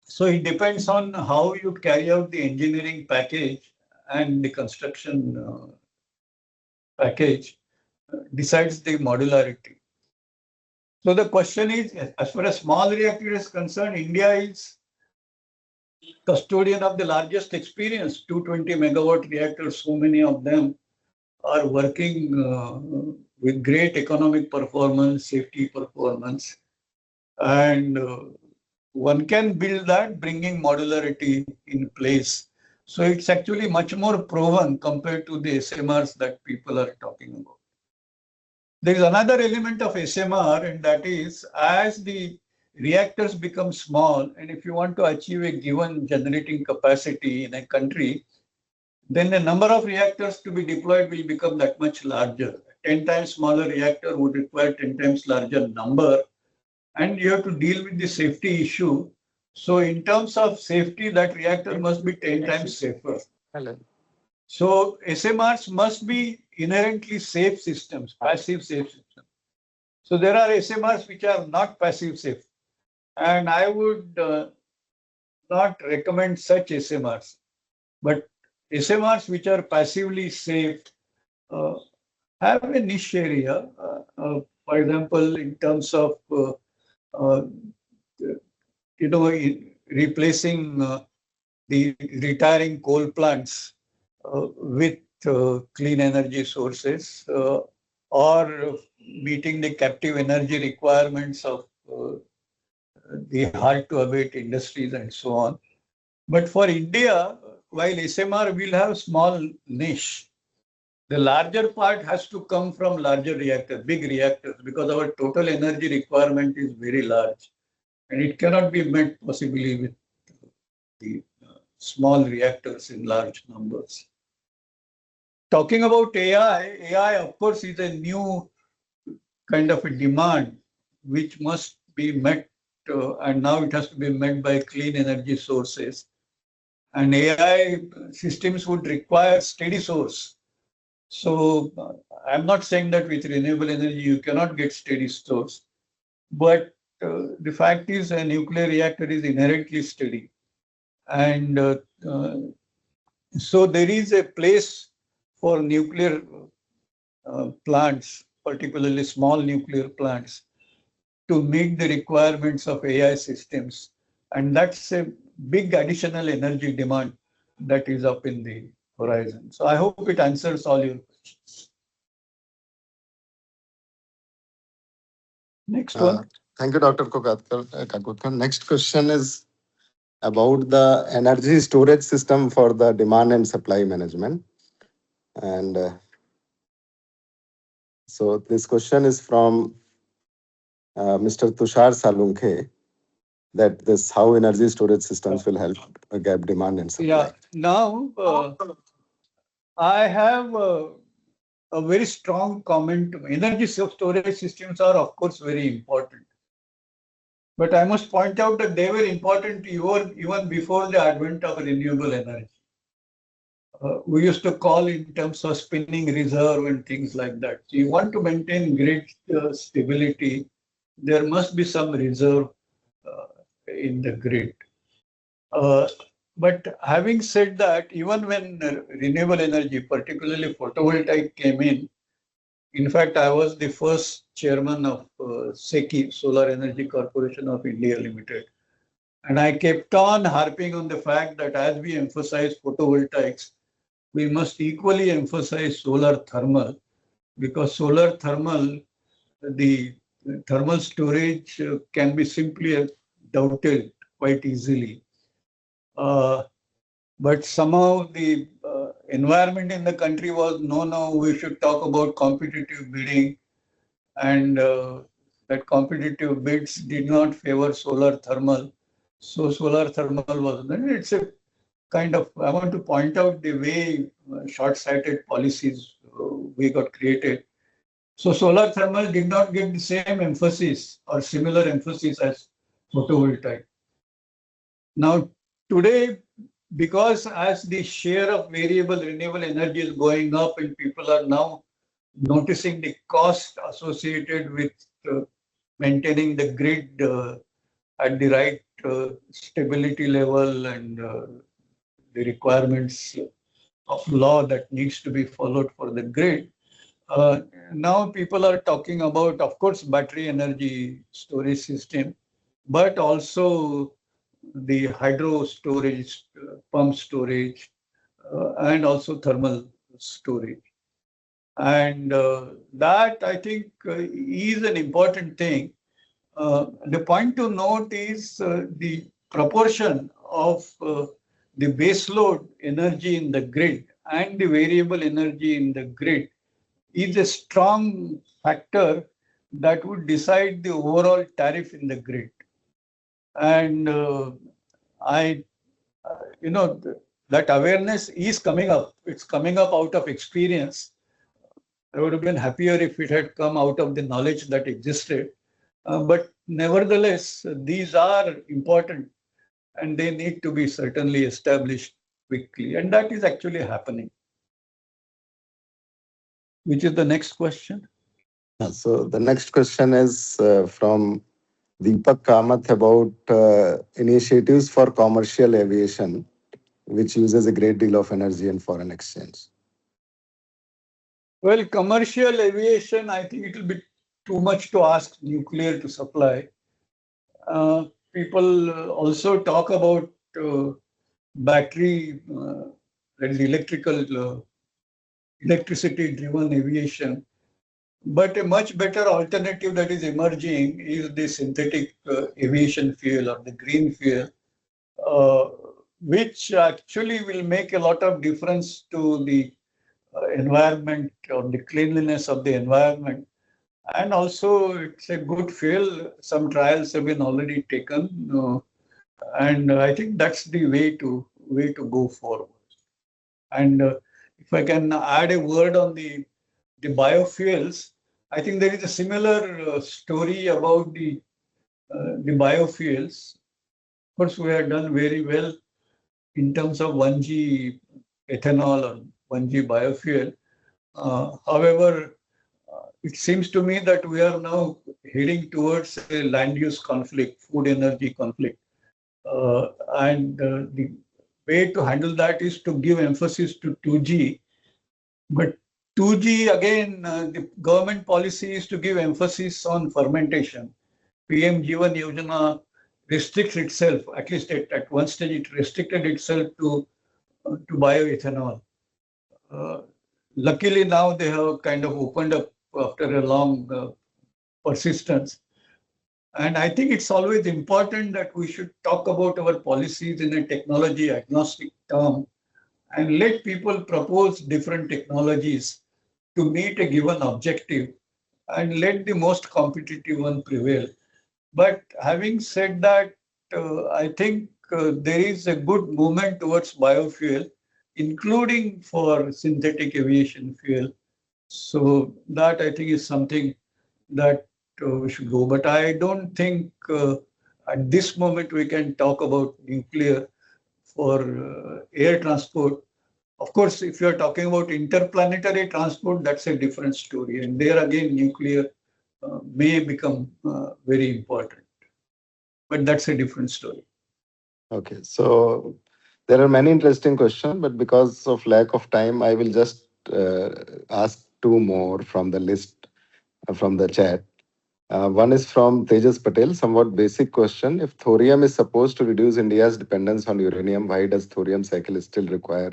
E: So it depends on how you carry out the engineering package and the construction package decides the modularity. So the question is, as far as small reactor is concerned, India is custodian of the largest experience, 220 megawatt reactors. So many of them are working with great economic performance, safety performance, and one can build that, bringing modularity in place. So it's actually much more proven compared to the SMRs that people are talking about. There is another element of SMR, and that is as the reactors become small, and if you want to achieve a given generating capacity in a country, then the number of reactors to be deployed will become that much larger. 10 times smaller reactor would require 10 times larger number, and you have to deal with the safety issue. So in terms of safety, that reactor must be 10 times safer. So SMRs must be inherently safe systems, passive safe systems. So there are SMRs which are not passive safe, and I would not recommend such SMRs. But SMRs which are passively safe have a niche area. For example, in terms of replacing the retiring coal plants with clean energy sources or meeting the captive energy requirements of the hard to abate industries and so on. But for India, while SMR will have small niche, the larger part has to come from larger reactors, big reactors, because our total energy requirement is very large. And it cannot be met possibly with the small reactors in large numbers. Talking about AI of course is a new kind of a demand which must be met, and now it has to be met by clean energy sources. And AI systems would require steady source. So I'm not saying that with renewable energy you cannot get steady source, but the fact is a nuclear reactor is inherently steady. And so there is a place for nuclear plants, particularly small nuclear plants, to meet the requirements of AI systems. And that's a big additional energy demand that is up in the horizon. So I hope it answers all your questions. Next one.
B: Thank you, Dr. Kakodkar. Next question is about the energy storage system for the demand and supply management. And so this question is from Mr. Tushar Salunkhe, that this how energy storage systems will help gap demand and supply.
E: Yeah, now I have a very strong comment. Energy storage systems are, of course, very important. But I must point out that they were important even before the advent of renewable energy. We used to call in terms of spinning reserve and things like that. So you want to maintain grid stability, there must be some reserve in the grid. But having said that, even when renewable energy, particularly photovoltaic, came in fact, I was the first chairman of SECI, Solar Energy Corporation of India Limited. And I kept on harping on the fact that as we emphasize photovoltaics, we must equally emphasize solar thermal, because solar thermal, the thermal storage can be simply doubted quite easily. But somehow the environment in the country was, no, we should talk about competitive bidding. And that competitive bids did not favor solar thermal. So solar thermal was, it's a kind of, I want to point out the way short-sighted policies we got created. So solar thermal did not get the same emphasis or similar emphasis as photovoltaic. Now, today, because as the share of variable renewable energy is going up and people are now noticing the cost associated with maintaining the grid at the right stability level and the requirements of law that needs to be followed for the grid. Now people are talking about, of course, battery energy storage system, but also the hydro storage, pump storage, and also thermal storage. And that, I think, is an important thing. The point to note is the proportion of the baseload energy in the grid and the variable energy in the grid is a strong factor that would decide the overall tariff in the grid. And that awareness is coming up. It's coming up out of experience. I would have been happier if it had come out of the knowledge that existed. But nevertheless, these are important and they need to be certainly established quickly. And that is actually happening. Which is the next question?
B: So the next question is from Deepak Kamath about initiatives for commercial aviation, which uses a great deal of energy and foreign exchange.
E: Well, commercial aviation, I think it will be too much to ask nuclear to supply. People also talk about battery, electricity-driven aviation. But a much better alternative that is emerging is the synthetic aviation fuel or the green fuel, which actually will make a lot of difference to the environment or the cleanliness of the environment. And also it's a good fuel. Some trials have been already taken. And I think that's the way to go forward. And if I can add a word on the biofuels, I think there is a similar story about the biofuels. Of course, we have done very well in terms of 1G ethanol or 1G biofuel. However, it seems to me that we are now heading towards a land use conflict, food energy conflict. And the way to handle that is to give emphasis to 2G. But 2G, again, the government policy is to give emphasis on fermentation. PM Jivan Yojana restricts itself, at least at one stage, it restricted itself to bioethanol. Luckily, now they have kind of opened up after a long persistence. And I think it's always important that we should talk about our policies in a technology agnostic term and let people propose different technologies to meet a given objective and let the most competitive one prevail. But having said that, I think there is a good movement towards biofuel, including for synthetic aviation fuel. So that I think is something that we should go. But I don't think at this moment we can talk about nuclear for air transport. Of course, if you're talking about interplanetary transport, that's a different story. And there again, nuclear may become very important. But that's a different story.
B: Okay, so there are many interesting questions, but because of lack of time, I will just ask two more from the list from the chat. One is from Tejas Patel, somewhat basic question. If thorium is supposed to reduce India's dependence on uranium, why does thorium cycle still require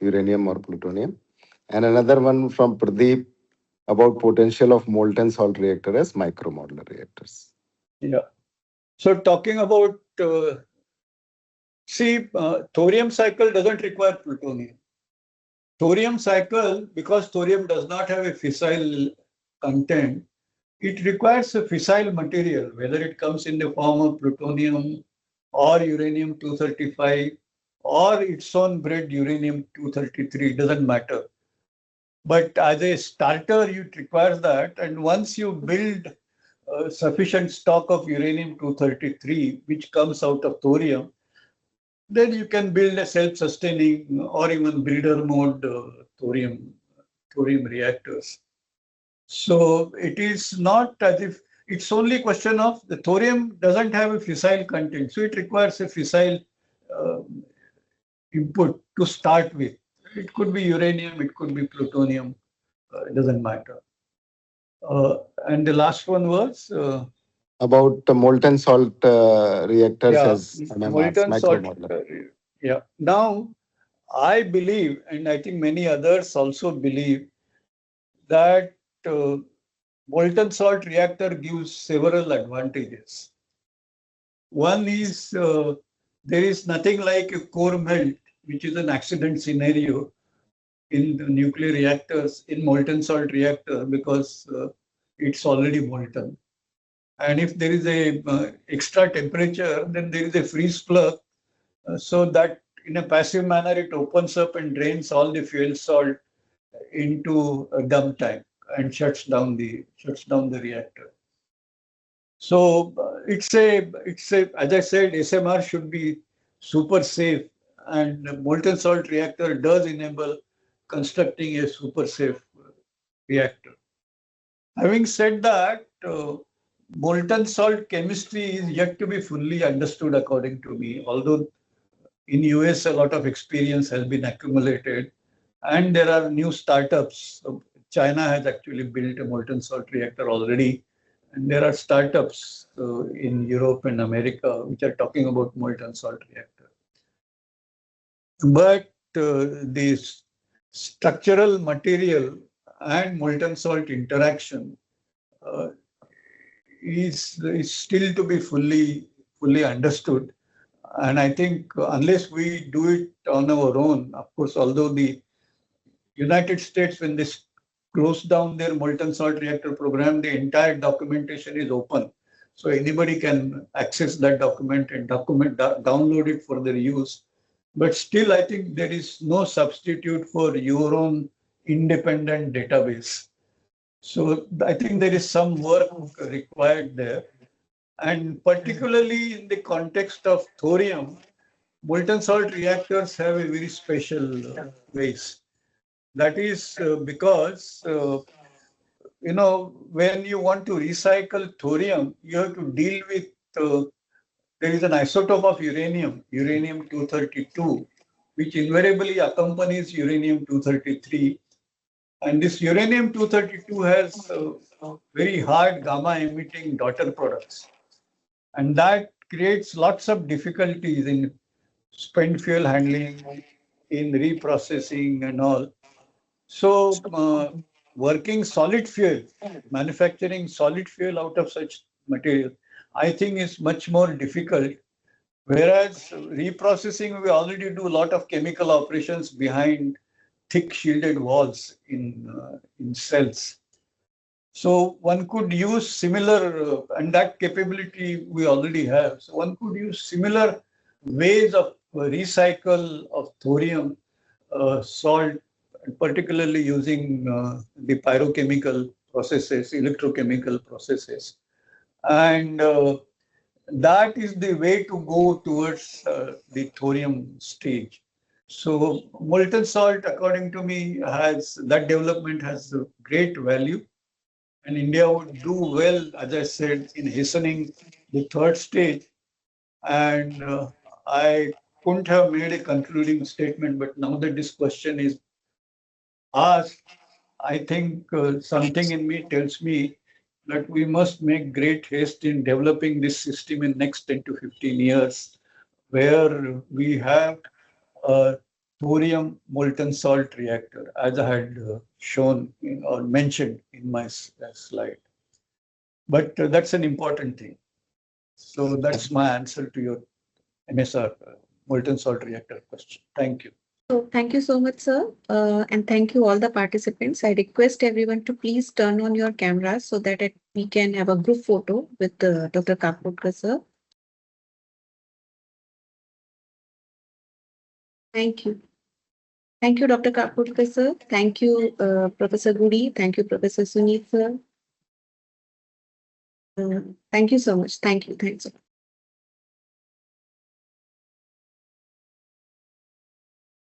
B: uranium or plutonium? And another one from Pradeep about potential of molten salt reactor as micromodular reactors.
E: Yeah. So talking about, thorium cycle doesn't require plutonium. Thorium cycle, because thorium does not have a fissile content, it requires a fissile material, whether it comes in the form of plutonium or uranium-235 or its own bred uranium-233, doesn't matter. But as a starter, it requires that. And once you build sufficient stock of uranium-233, which comes out of thorium, then you can build a self-sustaining or even breeder mode thorium reactors. So it is not as if it's only a question of the thorium doesn't have a fissile content, so it requires a fissile input to start with. It could be uranium, it could be plutonium, it doesn't matter. And the last one was
B: about the molten salt reactors as
E: molten salt.
B: micromodular.
E: Yeah. Now, I believe, and I think many others also believe, that molten salt reactor gives several advantages. One is there is nothing like a core melt, which is an accident scenario in the nuclear reactors, in molten salt reactor, because it's already molten. And if there is a extra temperature, then there is a freeze plug, so that in a passive manner it opens up and drains all the fuel salt into a dump tank and shuts down the reactor. So it's a as I said, SMR should be super safe, and molten salt reactor does enable constructing a super safe reactor. Having said that, molten salt chemistry is yet to be fully understood according to me, although in US a lot of experience has been accumulated and there are new startups. China has actually built a molten salt reactor already, and there are startups in Europe and America which are talking about molten salt reactor. But this structural material and molten salt interaction is still to be fully understood. And I think unless we do it on our own, of course, although the United States, when they closed down their molten salt reactor program, the entire documentation is open. So anybody can access that document and download it for their use. But still, I think there is no substitute for your own independent database. So I think there is some work required there. And particularly in the context of thorium, molten salt reactors have a very special ways. That is because, when you want to recycle thorium, you have to deal with, there is an isotope of uranium-232, which invariably accompanies uranium-233. And this uranium-232 has very hard gamma-emitting daughter products. And that creates lots of difficulties in spent fuel handling, in reprocessing and all. So working solid fuel, manufacturing solid fuel out of such material, I think is much more difficult. Whereas reprocessing, we already do a lot of chemical operations behind thick shielded walls in cells. So one could use similar, and that capability we already have. So one could use similar ways of recycle of thorium salt, particularly using the pyrochemical processes, electrochemical processes. And that is the way to go towards the thorium stage. So molten salt, according to me, has that development has a great value. And India would do well, as I said, in hastening the third stage. And I couldn't have made a concluding statement, but now that this question is asked, I think something in me tells me that we must make great haste in developing this system in next 10 to 15 years, where we have a thorium molten salt reactor, as I had shown or mentioned in my slide. But that's an important thing. So that's my answer to your MSR molten salt reactor question. Thank you.
A: So thank you so much, sir. And thank you all the participants. I request everyone to please turn on your cameras so that we can have a group photo with Dr. Kakodkar, sir. Thank you. Thank you, Dr. Kakodkar, sir. Thank you, Professor Gudi. Thank you, Professor Sunit, sir. Thank you so much. Thank you. Thanks.